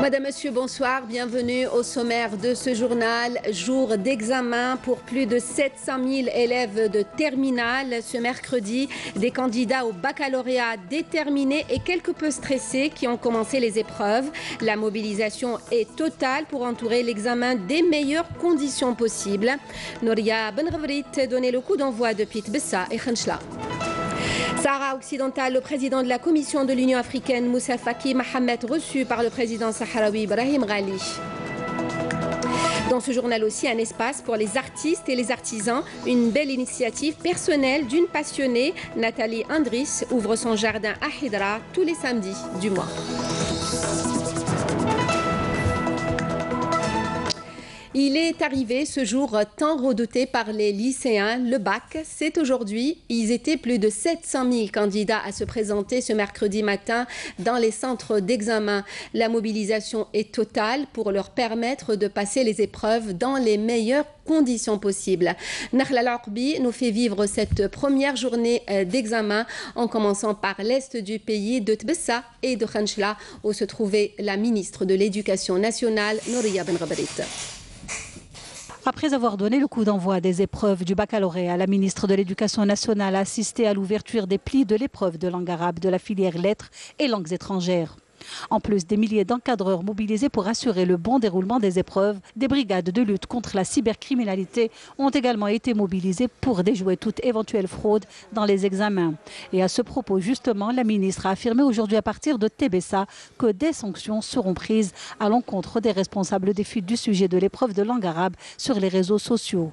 Madame, Monsieur, bonsoir. Bienvenue au sommaire de ce journal. Jour d'examen pour plus de 700 000 élèves de terminale. Ce mercredi, des candidats au baccalauréat déterminés et quelque peu stressés qui ont commencé les épreuves. La mobilisation est totale pour entourer l'examen des meilleures conditions possibles. Nouria Benravrit donnait le coup d'envoi depuis Tbessa et Khenchla. Sahara occidental, le président de la Commission de l'Union africaine, Moussa Faki Mohamed, reçu par le président sahraoui Ibrahim Ghali. Dans ce journal aussi, un espace pour les artistes et les artisans. Une belle initiative personnelle d'une passionnée. Nathalie Andris ouvre son jardin à Hidra tous les samedis du mois. Il est arrivé ce jour tant redouté par les lycéens, le bac. C'est aujourd'hui. Ils étaient plus de 700 000 candidats à se présenter ce mercredi matin dans les centres d'examen. La mobilisation est totale pour leur permettre de passer les épreuves dans les meilleures conditions possibles. Nakhla Al-Aqbi nous fait vivre cette première journée d'examen en commençant par l'est du pays de Tbessa et de Khenchla où se trouvait la ministre de l'Éducation nationale, Nouria Benravrit. Après avoir donné le coup d'envoi des épreuves du baccalauréat, la ministre de l'Éducation nationale a assisté à l'ouverture des plis de l'épreuve de langue arabe de la filière lettres et langues étrangères. En plus des milliers d'encadreurs mobilisés pour assurer le bon déroulement des épreuves, des brigades de lutte contre la cybercriminalité ont également été mobilisées pour déjouer toute éventuelle fraude dans les examens. Et à ce propos, justement, la ministre a affirmé aujourd'hui à partir de Tbessa que des sanctions seront prises à l'encontre des responsables des fuites du sujet de l'épreuve de langue arabe sur les réseaux sociaux.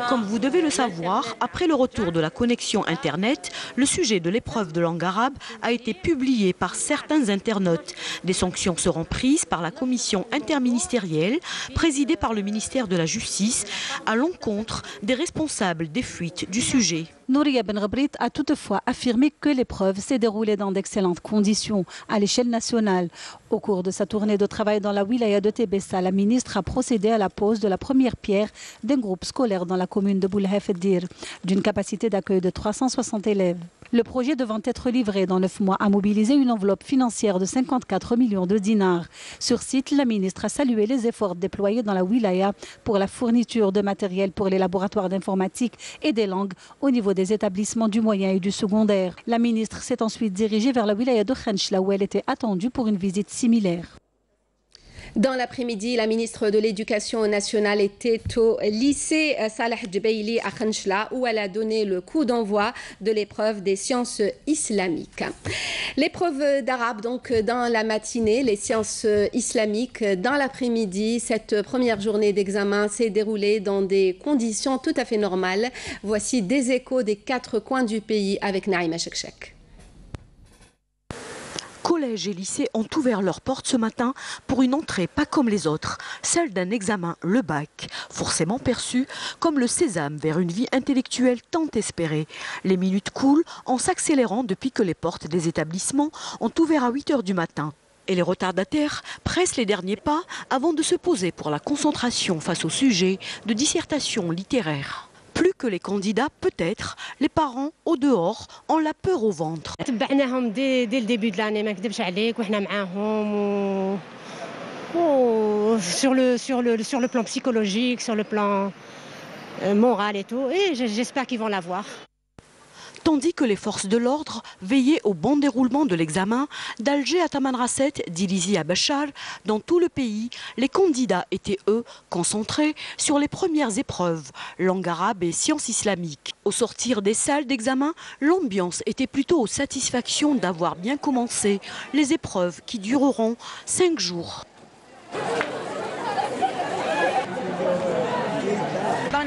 Comme vous devez le savoir, après le retour de la connexion Internet, le sujet de l'épreuve de langue arabe a été publié par certains internautes. Des sanctions seront prises par la commission interministérielle, présidée par le ministère de la Justice, à l'encontre des responsables des fuites du sujet. Nouria Benravrit a toutefois affirmé que l'épreuve s'est déroulée dans d'excellentes conditions à l'échelle nationale. Au cours de sa tournée de travail dans la wilaya de Tbessa, la ministre a procédé à la pose de la première pierre d'un groupe scolaire dans la commune de Boulhafeddir, d'une capacité d'accueil de 360 élèves. Le projet devant être livré dans 9 mois a mobilisé une enveloppe financière de 54 millions de dinars. Sur site, la ministre a salué les efforts déployés dans la wilaya pour la fourniture de matériel pour les laboratoires d'informatique et des langues au niveau des établissements du moyen et du secondaire. La ministre s'est ensuite dirigée vers la wilaya de Khenchla où elle était attendue pour une visite similaire. Dans l'après-midi, la ministre de l'Éducation nationale était au lycée Salah Djebaili à Khenchla où elle a donné le coup d'envoi de l'épreuve des sciences islamiques. L'épreuve d'arabe donc dans la matinée, les sciences islamiques dans l'après-midi. Cette première journée d'examen s'est déroulée dans des conditions tout à fait normales. Voici des échos des 4 coins du pays avec Naïma Chekchek. Collèges et lycées ont ouvert leurs portes ce matin pour une entrée pas comme les autres, celle d'un examen, le bac, forcément perçu comme le sésame vers une vie intellectuelle tant espérée. Les minutes coulent en s'accélérant depuis que les portes des établissements ont ouvert à 8 h du matin. Et les retardataires pressent les derniers pas avant de se poser pour la concentration face au sujet de dissertation littéraire. Plus que les candidats, peut-être, les parents au dehors ont la peur au ventre. Dès le début de l'année, sur le plan psychologique, sur le plan moral et tout, et j'espère qu'ils vont l'avoir. Tandis que les forces de l'ordre veillaient au bon déroulement de l'examen, d'Alger à Tamanrasset, d'Ilizi à Bachar, dans tout le pays, les candidats étaient, eux, concentrés sur les premières épreuves, langue arabe et sciences islamiques. Au sortir des salles d'examen, l'ambiance était plutôt aux satisfactions d'avoir bien commencé les épreuves qui dureront 5 jours.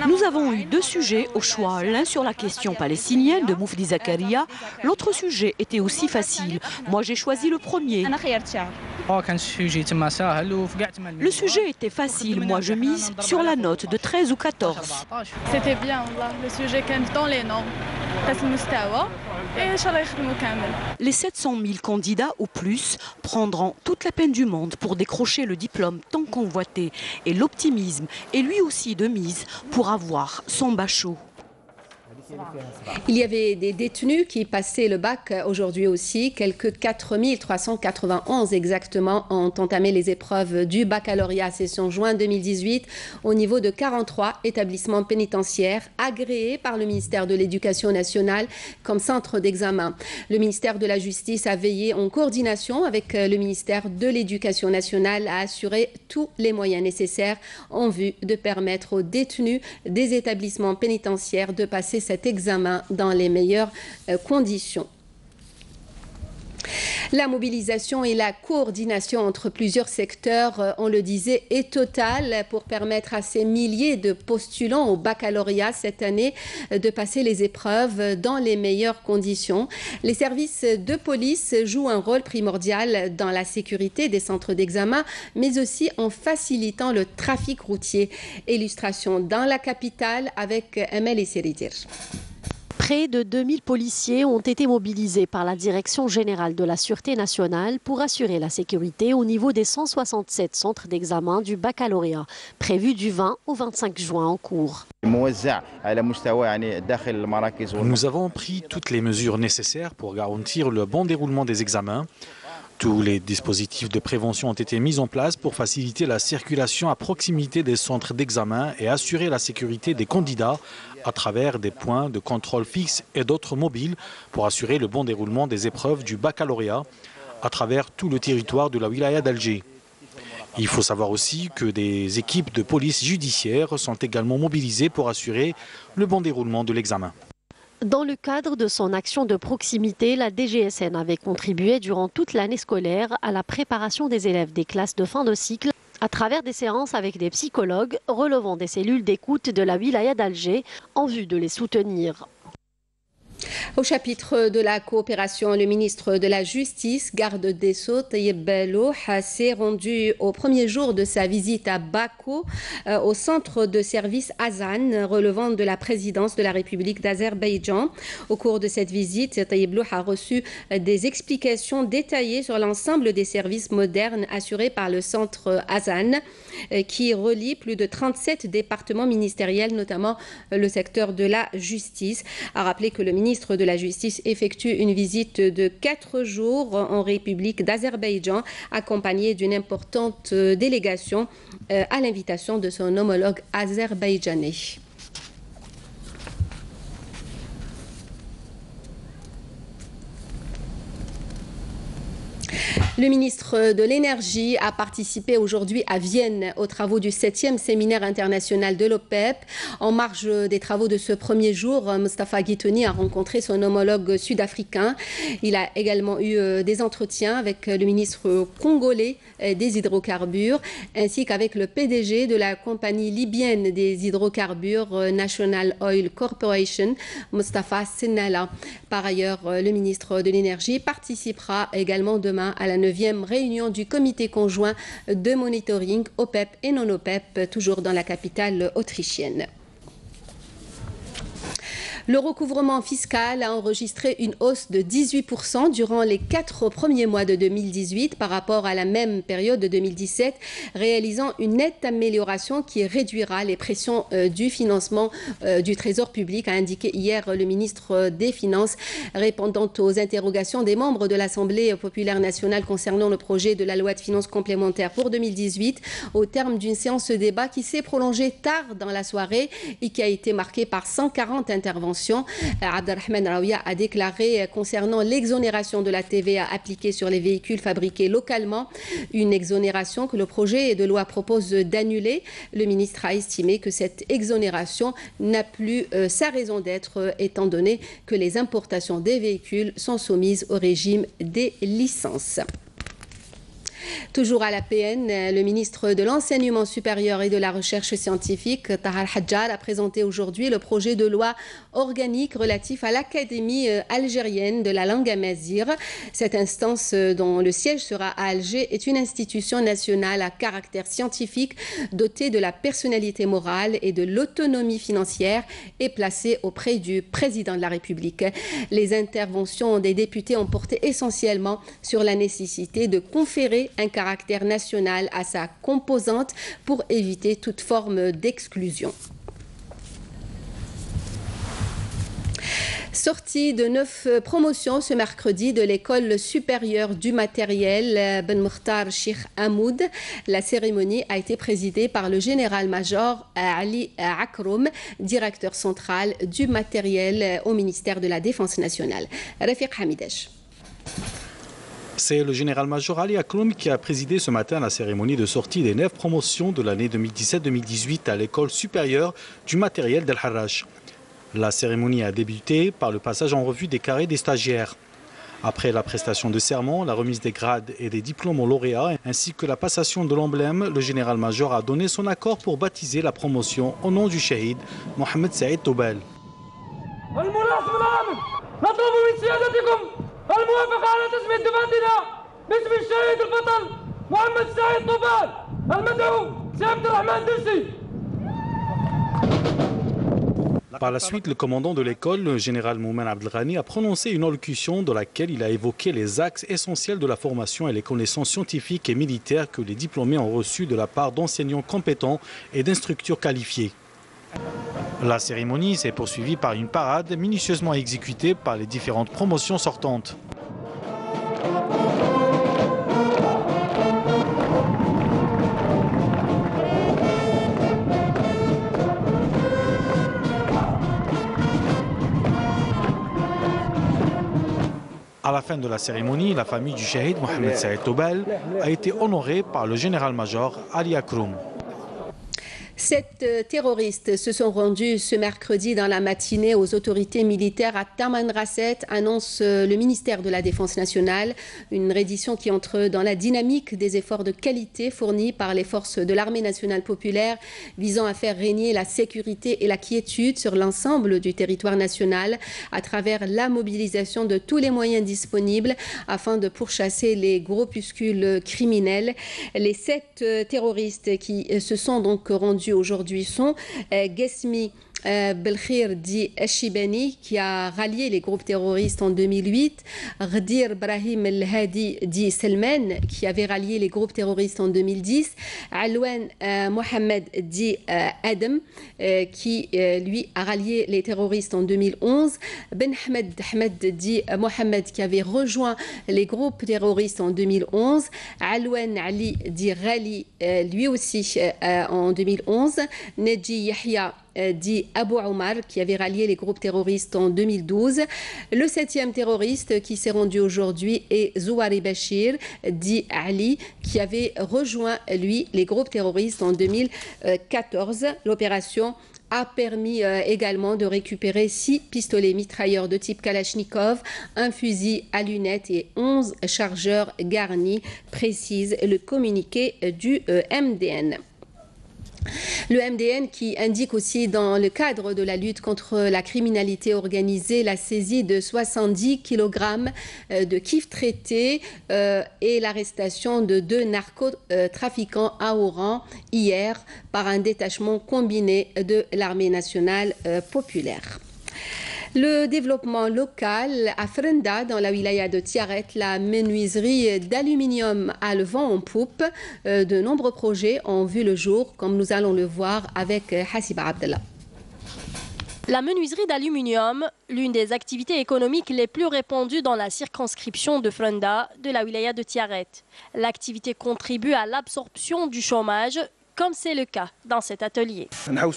Nous avons eu 2 sujets au choix, l'un sur la question palestinienne de Moufdi Zakaria, l'autre sujet était aussi facile. Moi j'ai choisi le premier. Le sujet était facile, moi je mise sur la note de 13 ou 14. C'était bien, le sujet dans les normes. Les 700 000 candidats ou plus prendront toute la peine du monde pour décrocher le diplôme tant convoité. Et l'optimisme est lui aussi de mise pour avoir son bachot. Il y avait des détenus qui passaient le bac aujourd'hui aussi. Quelques 4391 exactement ont entamé les épreuves du baccalauréat session juin 2018 au niveau de 43 établissements pénitentiaires agréés par le ministère de l'Éducation nationale comme centre d'examen. Le ministère de la Justice a veillé en coordination avec le ministère de l'Éducation nationale à assurer tous les moyens nécessaires en vue de permettre aux détenus des établissements pénitentiaires de passer cet examen dans les meilleures conditions. La mobilisation et la coordination entre plusieurs secteurs, on le disait, est totale pour permettre à ces milliers de postulants au baccalauréat cette année de passer les épreuves dans les meilleures conditions. Les services de police jouent un rôle primordial dans la sécurité des centres d'examen, mais aussi en facilitant le trafic routier. Illustration dans la capitale avec Amel Seritir. Près de 2000 policiers ont été mobilisés par la Direction générale de la Sûreté nationale pour assurer la sécurité au niveau des 167 centres d'examen du baccalauréat, prévus du 20 au 25 juin en cours. Nous avons pris toutes les mesures nécessaires pour garantir le bon déroulement des examens. Tous les dispositifs de prévention ont été mis en place pour faciliter la circulation à proximité des centres d'examen et assurer la sécurité des candidats à travers des points de contrôle fixes et d'autres mobiles pour assurer le bon déroulement des épreuves du baccalauréat à travers tout le territoire de la wilaya d'Alger. Il faut savoir aussi que des équipes de police judiciaire sont également mobilisées pour assurer le bon déroulement de l'examen. Dans le cadre de son action de proximité, la DGSN avait contribué durant toute l'année scolaire à la préparation des élèves des classes de fin de cycle à travers des séances avec des psychologues relevant des cellules d'écoute de la wilaya d'Alger en vue de les soutenir. Au chapitre de la coopération, le ministre de la Justice, garde des Sceaux, Tayyip Louh, s'est rendu au premier jour de sa visite à Bakou, au centre de service Azan, relevant de la présidence de la République d'Azerbaïdjan. Au cours de cette visite, Tayyip Louh a reçu des explications détaillées sur l'ensemble des services modernes assurés par le centre Azan, qui relie plus de 37 départements ministériels, notamment le secteur de la justice. A rappelé que le ministre de la Justice effectue une visite de 4 jours en République d'Azerbaïdjan, accompagnée d'une importante délégation à l'invitation de son homologue azerbaïdjanais. Le ministre de l'Énergie a participé aujourd'hui à Vienne aux travaux du 7e séminaire international de l'OPEP. En marge des travaux de ce premier jour, Mustafa Guitoni a rencontré son homologue sud-africain. Il a également eu des entretiens avec le ministre congolais des hydrocarbures ainsi qu'avec le PDG de la compagnie libyenne des hydrocarbures National Oil Corporation, Mustafa Sennala. Par ailleurs, le ministre de l'Énergie participera également demain à la 9e réunion du comité conjoint de monitoring OPEP et non-OPEP, toujours dans la capitale autrichienne. Le recouvrement fiscal a enregistré une hausse de 18% durant les 4 premiers mois de 2018 par rapport à la même période de 2017, réalisant une nette amélioration qui réduira les pressions du financement du Trésor public, a indiqué hier le ministre des Finances, répondant aux interrogations des membres de l'Assemblée populaire nationale concernant le projet de la loi de finances complémentaire pour 2018, au terme d'une séance de débat qui s'est prolongée tard dans la soirée et qui a été marquée par 140 interventions. Abdelrahman Raouia a déclaré concernant l'exonération de la TVA appliquée sur les véhicules fabriqués localement, une exonération que le projet de loi propose d'annuler. Le ministre a estimé que cette exonération n'a plus sa raison d'être étant donné que les importations des véhicules sont soumises au régime des licences. Toujours à la PN, le ministre de l'Enseignement supérieur et de la Recherche scientifique, Tahar Hadjar, a présenté aujourd'hui le projet de loi organique relatif à l'Académie algérienne de la langue amazigh. Cette instance, dont le siège sera à Alger, est une institution nationale à caractère scientifique dotée de la personnalité morale et de l'autonomie financière et placée auprès du président de la République. Les interventions des députés ont porté essentiellement sur la nécessité de conférer un caractère national à sa composante pour éviter toute forme d'exclusion. Sortie de 9 promotions ce mercredi de l'école supérieure du matériel Ben Mokhtar Sheikh Hamoud. La cérémonie a été présidée par le général-major Ali Akroum, directeur central du matériel au ministère de la Défense nationale. Rafiq Hamidesh. C'est le général-major Ali Akroum qui a présidé ce matin la cérémonie de sortie des 9 promotions de l'année 2017-2018 à l'école supérieure du matériel d'El Harrach. La cérémonie a débuté par le passage en revue des carrés des stagiaires. Après la prestation de serment, la remise des grades et des diplômes aux lauréats, ainsi que la passation de l'emblème, le général-major a donné son accord pour baptiser la promotion au nom du shahid Mohamed Saïd Toubal. الموافقة على تسمية دفعتنا باسم الشهيد البطل محمد سعيد طوبال المدعو سي عبد الرحمن درسي. Par la suite, le commandant de l'école, le général Moumen Abdelghani, a prononcé une allocution dans laquelle il a évoqué les axes essentiels de la formation et les connaissances scientifiques et militaires que les diplômés ont reçus de la part d'enseignants compétents et d'instructeurs qualifiés. La cérémonie s'est poursuivie par une parade minutieusement exécutée par les différentes promotions sortantes. À la fin de la cérémonie, la famille du shahid Mohamed Saïd Toubal a été honorée par le général-major Ali Akroum. 7 terroristes se sont rendus ce mercredi dans la matinée aux autorités militaires à Tamanrasset, annonce le ministère de la Défense nationale. Une reddition qui entre dans la dynamique des efforts de qualité fournis par les forces de l'armée nationale populaire visant à faire régner la sécurité et la quiétude sur l'ensemble du territoire national à travers la mobilisation de tous les moyens disponibles afin de pourchasser les groupuscules criminels. Les 7 terroristes qui se sont donc rendus aujourd'hui sont Gesmi Belkhir Di Eshibani qui a rallié les groupes terroristes en 2008, Gdir Brahim El Hadi Di Selman qui avait rallié les groupes terroristes en 2010, Alwan Mohamed Di Adam qui lui a rallié les terroristes en 2011, Ben Ahmed Di Mohamed qui avait rejoint les groupes terroristes en 2011, Alwan Ali Di Ghali lui aussi en 2011, Neji Yahya dit Abou Omar qui avait rallié les groupes terroristes en 2012. Le 7e terroriste qui s'est rendu aujourd'hui est Zouari Bachir dit Ali qui avait rejoint lui les groupes terroristes en 2014. L'opération a permis également de récupérer 6 pistolets mitrailleurs de type Kalachnikov, un fusil à lunettes et 11 chargeurs garnis, précise le communiqué du MDN. Le MDN qui indique aussi dans le cadre de la lutte contre la criminalité organisée la saisie de 70 kg de kif traité et l'arrestation de 2 narcotrafiquants à Oran hier par un détachement combiné de l'armée nationale populaire. Le développement local à Frenda, dans la wilaya de Tiaret, la menuiserie d'aluminium a le vent en poupe. De nombreux projets ont vu le jour, comme nous allons le voir avec Hassiba Abdallah. La menuiserie d'aluminium, l'une des activités économiques les plus répandues dans la circonscription de Frenda, de la wilaya de Tiaret. L'activité contribue à l'absorption du chômage, comme c'est le cas dans cet atelier. La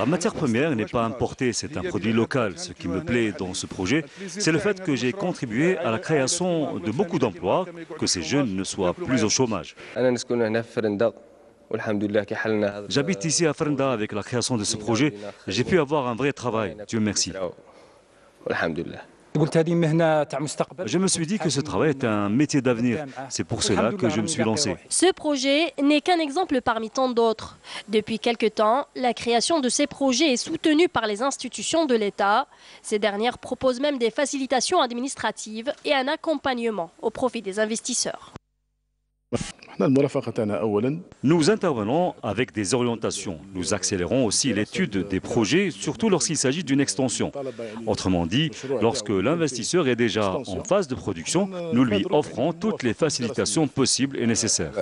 matière première n'est pas importée, c'est un produit local. Ce qui me plaît dans ce projet, c'est le fait que j'ai contribué à la création de beaucoup d'emplois, que ces jeunes ne soient plus au chômage. J'habite ici à Frenda avec la création de ce projet. J'ai pu avoir un vrai travail, Dieu merci. Je me suis dit que ce travail est un métier d'avenir. C'est pour cela que je me suis lancé. Ce projet n'est qu'un exemple parmi tant d'autres. Depuis quelque temps, la création de ces projets est soutenue par les institutions de l'État. Ces dernières proposent même des facilitations administratives et un accompagnement au profit des investisseurs. Nous intervenons avec des orientations. Nous accélérons aussi l'étude des projets, surtout lorsqu'il s'agit d'une extension. Autrement dit, lorsque l'investisseur est déjà en phase de production, nous lui offrons toutes les facilitations possibles et nécessaires.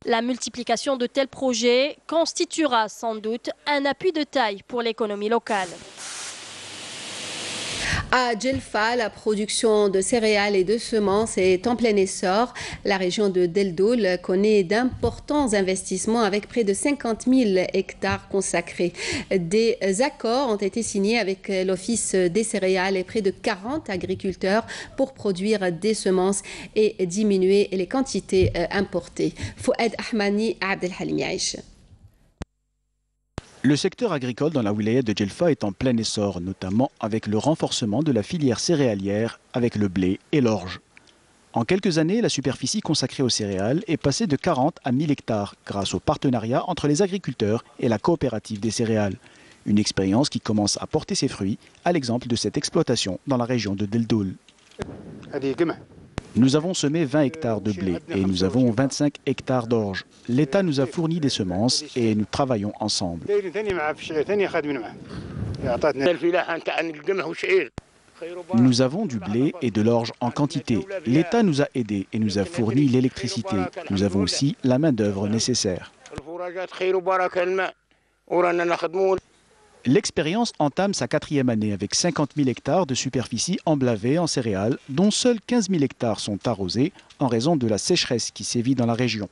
La multiplication de tels projets constituera sans doute un appui de taille pour l'économie locale. À Djelfa, la production de céréales et de semences est en plein essor. La région de Deldoul connaît d'importants investissements avec près de 50 000 hectares consacrés. Des accords ont été signés avec l'Office des céréales et près de 40 agriculteurs pour produire des semences et diminuer les quantités importées. Fouad Ahmani, Abdelhalim Yaïch. Le secteur agricole dans la wilaya de Djelfa est en plein essor, notamment avec le renforcement de la filière céréalière avec le blé et l'orge. En quelques années, la superficie consacrée aux céréales est passée de 40 à 1000 hectares grâce au partenariat entre les agriculteurs et la coopérative des céréales. Une expérience qui commence à porter ses fruits, à l'exemple de cette exploitation dans la région de Deldoul. Nous avons semé 20 hectares de blé et nous avons 25 hectares d'orge. L'État nous a fourni des semences et nous travaillons ensemble. Nous avons du blé et de l'orge en quantité. L'État nous a aidés et nous a fourni l'électricité. Nous avons aussi la main-d'œuvre nécessaire. L'expérience entame sa 4e année avec 50 000 hectares de superficie emblavée en céréales, dont seuls 15 000 hectares sont arrosés en raison de la sécheresse qui sévit dans la région.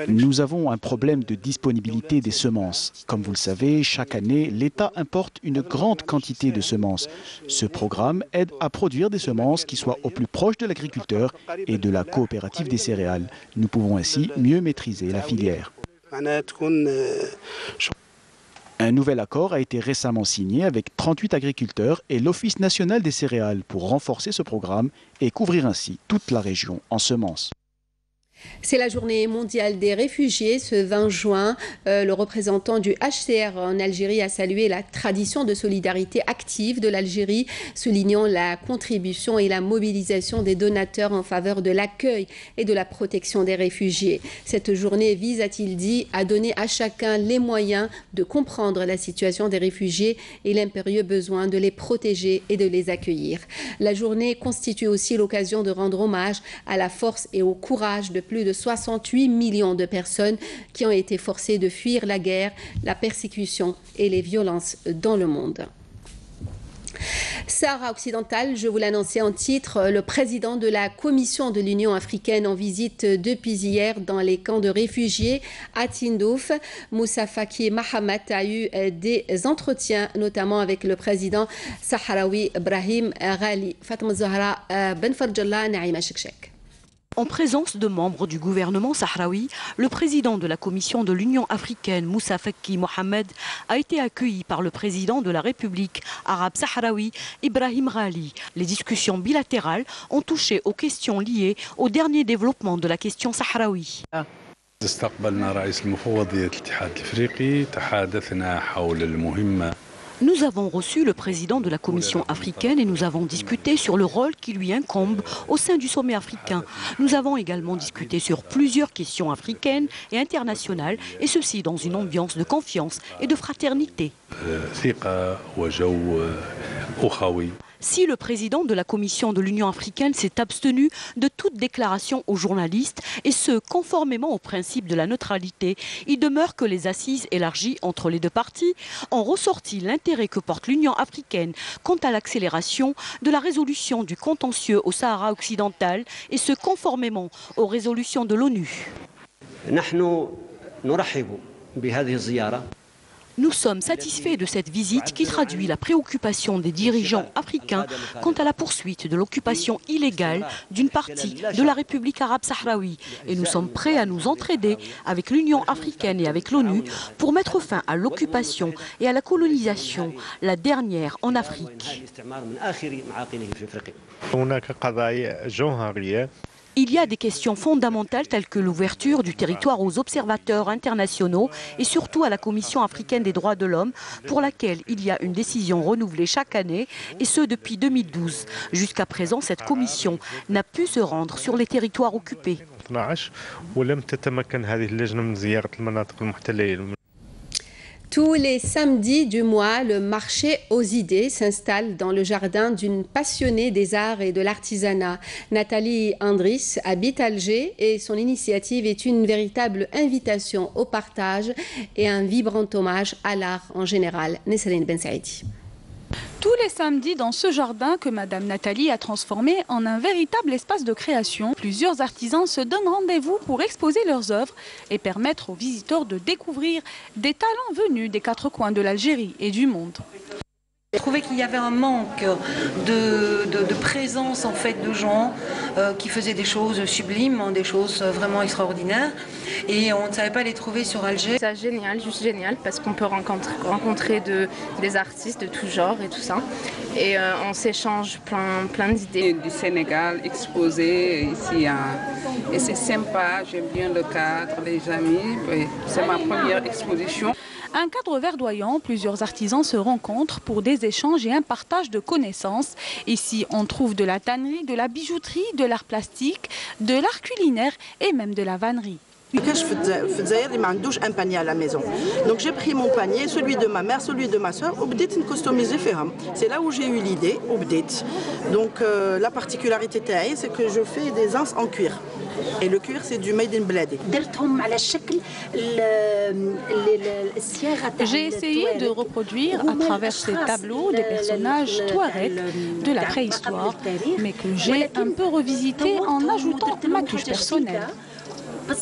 Nous avons un problème de disponibilité des semences. Comme vous le savez, chaque année, l'État importe une grande quantité de semences. Ce programme aide à produire des semences qui soient au plus proche de l'agriculteur et de la coopérative des céréales. Nous pouvons ainsi mieux maîtriser la filière. Un nouvel accord a été récemment signé avec 38 agriculteurs et l'Office national des céréales pour renforcer ce programme et couvrir ainsi toute la région en semences. C'est la journée mondiale des réfugiés. Ce 20 juin, le représentant du HCR en Algérie a salué la tradition de solidarité active de l'Algérie, soulignant la contribution et la mobilisation des donateurs en faveur de l'accueil et de la protection des réfugiés. Cette journée vise, a-t-il dit, à donner à chacun les moyens de comprendre la situation des réfugiés et l'impérieux besoin de les protéger et de les accueillir. La journée constitue aussi l'occasion de rendre hommage à la force et au courage de plus de 68 millions de personnes qui ont été forcées de fuir la guerre, la persécution et les violences dans le monde. Sahara occidentale, je vous l'annonçais en titre, le président de la Commission de l'Union africaine en visite depuis hier dans les camps de réfugiés à Tindouf. Moussa Faki Mahamat a eu des entretiens, notamment avec le président sahraoui Brahim Ghali. Fatma Zahra Ben Farjallah, Naïma Chekchek. En présence de membres du gouvernement sahraoui, le président de la Commission de l'Union africaine, Moussa Faki Mohamed, a été accueilli par le président de la République arabe sahraoui, Ibrahim Ghali. Les discussions bilatérales ont touché aux questions liées au dernier développement de la question sahraoui. Nous avons reçu le président de la Commission africaine et nous avons discuté sur le rôle qui lui incombe au sein du sommet africain. Nous avons également discuté sur plusieurs questions africaines et internationales, et ceci dans une ambiance de confiance et de fraternité. Si le président de la Commission de l'Union africaine s'est abstenu de toute déclaration aux journalistes, et ce, conformément au principe de la neutralité, il demeure que les assises élargies entre les deux parties ont ressorti l'intérêt que porte l'Union africaine quant à l'accélération de la résolution du contentieux au Sahara occidental, et ce, conformément aux résolutions de l'ONU. Nous sommes satisfaits de cette visite qui traduit la préoccupation des dirigeants africains quant à la poursuite de l'occupation illégale d'une partie de la République arabe sahraoui. Et nous sommes prêts à nous entraider avec l'Union africaine et avec l'ONU pour mettre fin à l'occupation et à la colonisation, la dernière en Afrique. Il y a des questions fondamentales telles que l'ouverture du territoire aux observateurs internationaux et surtout à la Commission africaine des droits de l'homme pour laquelle il y a une décision renouvelée chaque année et ce depuis 2012. Jusqu'à présent, cette commission n'a pu se rendre sur les territoires occupés. Tous les samedis du mois, le marché aux idées s'installe dans le jardin d'une passionnée des arts et de l'artisanat. Nathalie Andris habite Alger et son initiative est une véritable invitation au partage et un vibrant hommage à l'art en général. Nesrine Ben Saïdi. Tous les samedis dans ce jardin que Madame Nathalie a transformé en un véritable espace de création, plusieurs artisans se donnent rendez-vous pour exposer leurs œuvres et permettre aux visiteurs de découvrir des talents venus des quatre coins de l'Algérie et du monde. J'ai trouvé qu'il y avait un manque de présence en fait de gens qui faisaient des choses sublimes, des choses vraiment extraordinaires et on ne savait pas les trouver sur Alger. C'est génial, juste génial parce qu'on peut rencontrer des artistes de tout genre et tout ça et on s'échange plein d'idées. Du Sénégal exposé ici et c'est sympa, j'aime bien le cadre, les amis, c'est ma première exposition. Un cadre verdoyant, plusieurs artisans se rencontrent pour des échanges et un partage de connaissances. Ici, on trouve de la tannerie, de la bijouterie, de l'art plastique, de l'art culinaire et même de la vannerie. Il m'a douche un panier à la maison. Donc j'ai pris mon panier, celui de ma mère, celui de ma soeur, c'est là où j'ai eu l'idée. Donc la particularité c'est que je fais des anses en cuir. Et le cuir, c'est du made in bled. J'ai essayé de reproduire à travers ces tableaux des personnages touaregs de la préhistoire, mais que j'ai un peu revisité en ajoutant ma touche personnelle. Il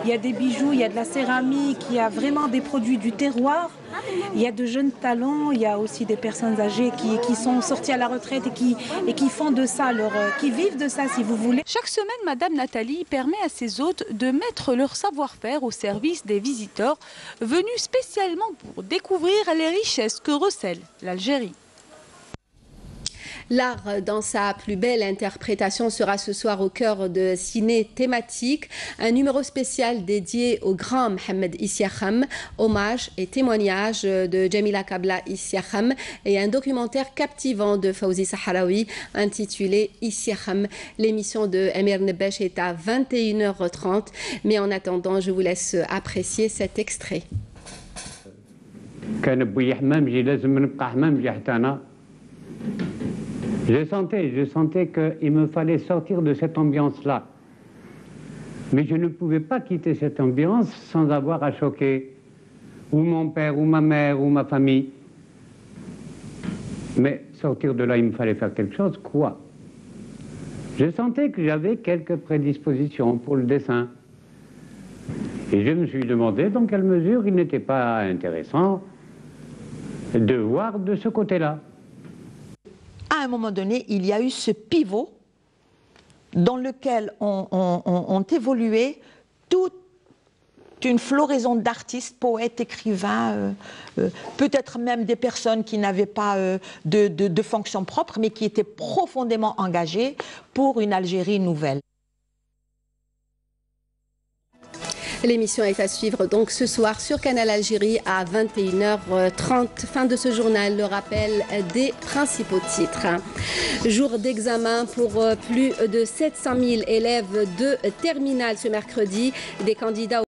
y a des bijoux, il y a de la céramique, il y a vraiment des produits du terroir. Il y a de jeunes talents, il y a aussi des personnes âgées qui sont sorties à la retraite et qui font de ça, qui vivent de ça si vous voulez. Chaque semaine, Madame Nathalie permet à ses hôtes de mettre leur savoir-faire au service des visiteurs venus spécialement pour découvrir les richesses que recèle l'Algérie. L'art dans sa plus belle interprétation sera ce soir au cœur de Ciné Thématique, un numéro spécial dédié au grand Mohamed Issiakham, hommage et témoignage de Jamila Kabla Issiakham et un documentaire captivant de Fawzi Sahraoui intitulé Issiakham. L'émission de Amir Nebesh est à 21h30, mais en attendant, je vous laisse apprécier cet extrait. Je sentais qu'il me fallait sortir de cette ambiance-là. Mais je ne pouvais pas quitter cette ambiance sans avoir à choquer ou mon père, ou ma mère, ou ma famille. Mais sortir de là, il me fallait faire quelque chose, quoi? Je sentais que j'avais quelques prédispositions pour le dessin. Et je me suis demandé dans quelle mesure il n'était pas intéressant de voir de ce côté-là. À un moment donné, il y a eu ce pivot dans lequel ont évolué toute une floraison d'artistes, poètes, écrivains, peut-être même des personnes qui n'avaient pas de fonction propre, mais qui étaient profondément engagées pour une Algérie nouvelle. L'émission est à suivre donc ce soir sur Canal Algérie à 21h30. Fin de ce journal, le rappel des principaux titres. Jour d'examen pour plus de 700 000 élèves de terminale ce mercredi. Des candidats